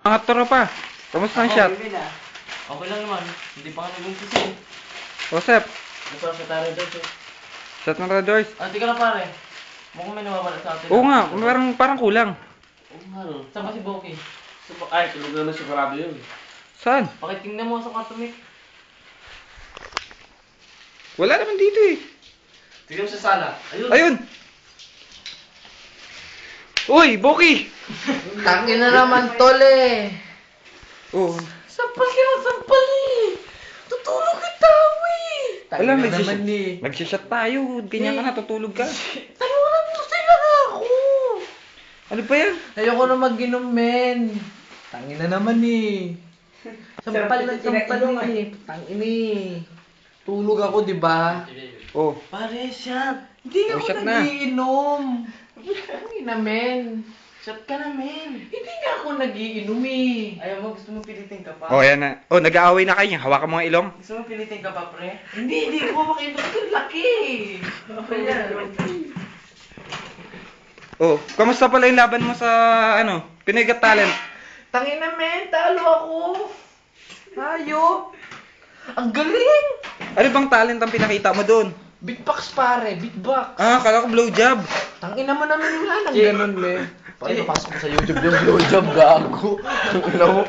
Mga tropa, kamusta ang shot? Okay lang naman. Hindi pa ka nag-umpisa eh. Joseph, Nasa sa tayo dito. shot ng Red Doors. Ah, di ka na pare. Mukhang may nawawala sa atin. Oo nga, parang kulang. Oo nga no. Saan ba si Boki? Ay, tulog naman sigurado yun. Saan? Pakitingnan mo sa karton eh. Wala naman dito eh. Tingnan mo sa sala. Ayun. Ayun! Uy, Boki! Tangin na naman tol eh. Oh, Sampal ka ng sampal eh. Tutulog kita eh. wala, Tangin na naman eh. nagsishot tayo. Ganyan ka na, tutulog ka. Tangin mo lang sila na ako. Ano ba yan? Ayoko na mag-inom men. Tangin na naman eh. Sampal na sampal eh. Tangin eh. Tulog ako di ba? Oh, Pare siya. Hindi Oh, ako shot na. nagiinom. Tangin na men. Shot ka na, men. Hindi nga ako nagiinom eh. Ayaw mo, gusto mo pilitin ka pa? oh, yan na. Oh, nag-aaway na kayo. Hawakan mo ang ilong. Gusto mo pilitin ka pa, pre? Hindi ko makiinom. Ang laki. Ayan. Oh, kamusta pala yung laban mo sa, Pinoy Got Talent? Tangin na men, talo ako. Hayop. Ang galing. Ano bang talent ang pinakita mo doon? Beatbox pare, beatbox. Ah, kala ko blowjob. Tangin naman wala nang ganun men. Paano pasok mo sa YouTube yung blowjob gago? Tangin mo.